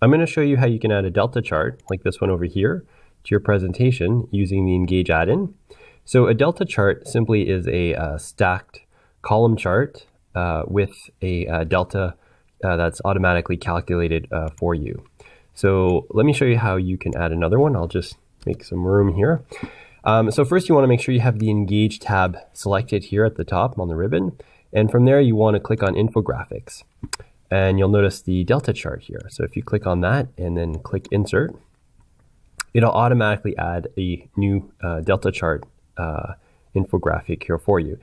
I'm going to show you how you can add a delta chart like this one over here to your presentation using the Engage add-in. So a delta chart simply is a stacked column chart with a delta that's automatically calculated for you. So let me show you how you can add another one. I'll just make some room here. So first you want to make sure you have the Engage tab selected here at the top on the ribbon. And from there you want to click on Infographics. And you'll notice the delta chart here. So if you click on that and then click Insert, it'll automatically add a new delta chart infographic here for you.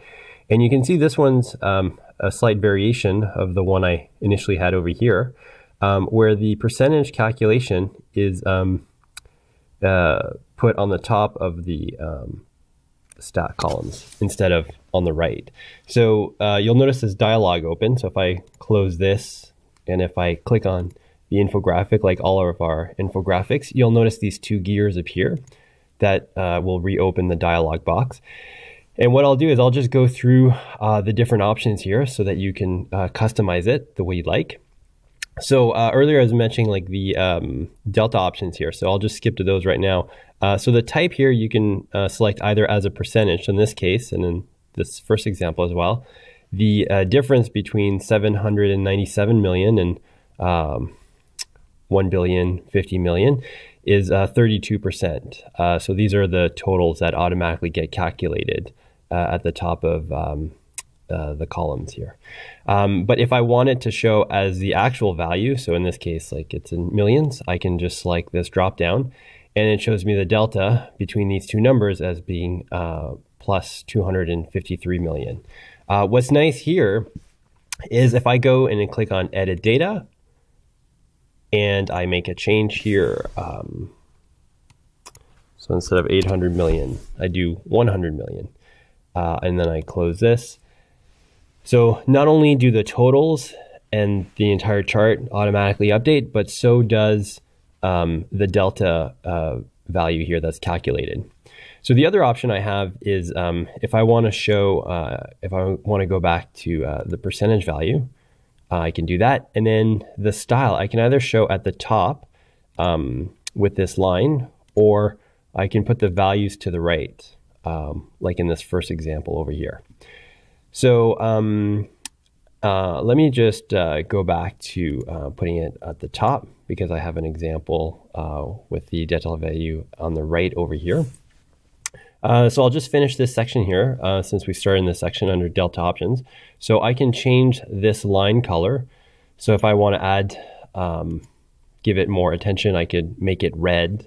And you can see this one's a slight variation of the one I initially had over here, where the percentage calculation is put on the top of the stat columns instead of on the right. So you'll notice this dialog open. So if I close this and if I click on the infographic, like all of our infographics, you'll notice these two gears appear that will reopen the dialog box. And what I'll do is I'll just go through the different options here so that you can customize it the way you like. So earlier I was mentioning like the delta options here, so I'll just skip to those right now. So the type here you can select either as a percentage, so in this case, and in this first example as well, the difference between 797 million and 1,050 million is 32%. So these are the totals that automatically get calculated at the top of the columns here. But if I want it to show as the actual value, so in this case, like it's in millions, I can just select this drop down and it shows me the delta between these two numbers as being plus 253 million. What's nice here is if I go in and click on Edit Data and I make a change here, so instead of 800 million, I do 100 million, and then I close this. So not only do the totals and the entire chart automatically update, but so does the delta value here that's calculated. So the other option I have is if I want to show, if I want to go back to the percentage value, I can do that. And then the style, I can either show at the top with this line, or I can put the values to the right, like in this first example over here. So let me just go back to putting it at the top because I have an example with the delta value on the right over here. So I'll just finish this section here since we started in this section under delta options. So I can change this line color. So if I want to add, give it more attention, I could make it red.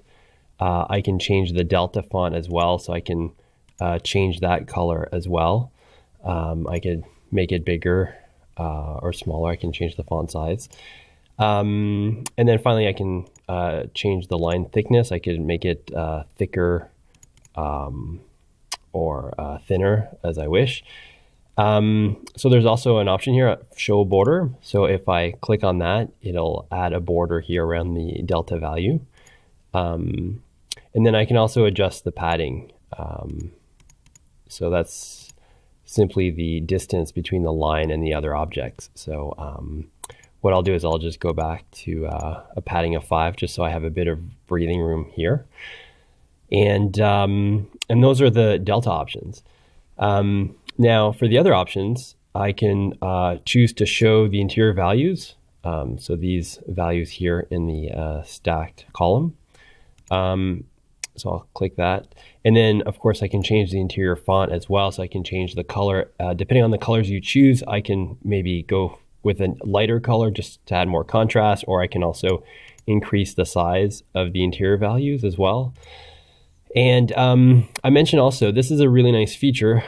I can change the delta font as well. So I can change that color as well. I could make it bigger or smaller. I can change the font size. And then finally I can change the line thickness. I could make it thicker or thinner as I wish. So there's also an option here, show border. So if I click on that, it'll add a border here around the delta value. And then I can also adjust the padding. So that's simply the distance between the line and the other objects. So what I'll do is I'll just go back to a padding of 5 just so I have a bit of breathing room here. And those are the delta options. Now for the other options, I can choose to show the interior values. So these values here in the stacked column. So I'll click that. And then of course I can change the interior font as well. So I can change the color. Depending on the colors you choose, I can maybe go with a lighter color just to add more contrast, or I can also increase the size of the interior values as well. And I mentioned also, this is a really nice feature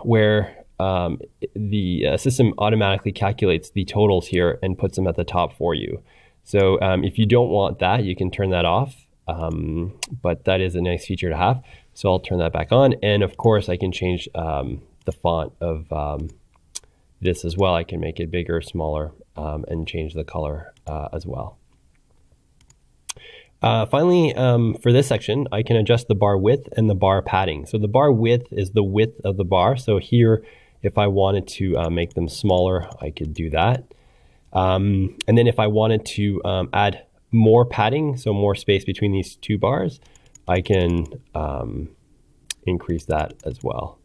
where the system automatically calculates the totals here and puts them at the top for you. So if you don't want that, you can turn that off. But that is a nice feature to have. So I'll turn that back on. And of course, I can change the font of this as well. I can make it bigger, smaller, and change the color as well. Finally, for this section, I can adjust the bar width and the bar padding. So the bar width is the width of the bar. So here, if I wanted to make them smaller, I could do that. And then if I wanted to add more padding, so more space between these two bars, I can increase that as well.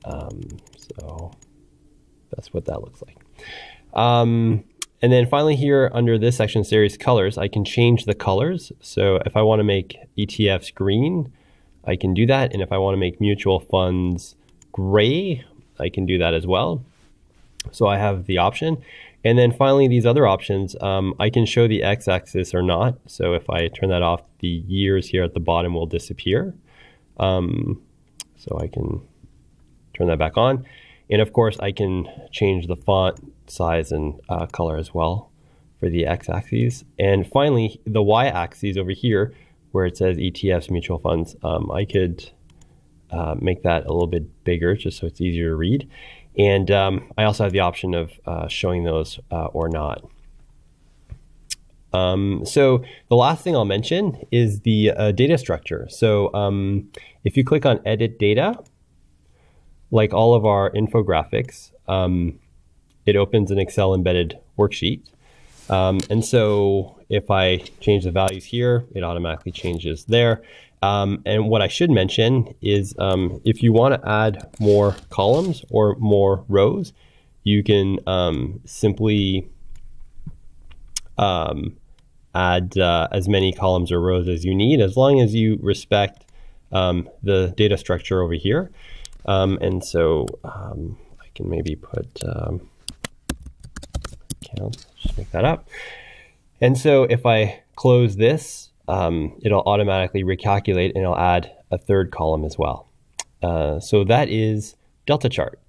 So that's what that looks like. And then finally here under this section, series colors, I can change the colors. So if I want to make ETFs green, I can do that. And if I want to make mutual funds gray, I can do that as well. So I have the option. And then finally, these other options, I can show the x-axis or not. So if I turn that off, the years here at the bottom will disappear. So I can turn that back on. And of course, I can change the font size and color as well for the x-axis. And finally, the y-axis over here, where it says ETFs, mutual funds, I could make that a little bit bigger just so it's easier to read. And I also have the option of showing those or not. So the last thing I'll mention is the data structure. So if you click on Edit Data, like all of our infographics, it opens an Excel embedded worksheet. And so if I change the values here, it automatically changes there. And what I should mention is if you want to add more columns or more rows, you can simply add as many columns or rows as you need, as long as you respect the data structure over here. And so I can maybe put count, just make that up. And so if I close this, it'll automatically recalculate and it'll add a third column as well. So that is Delta chart.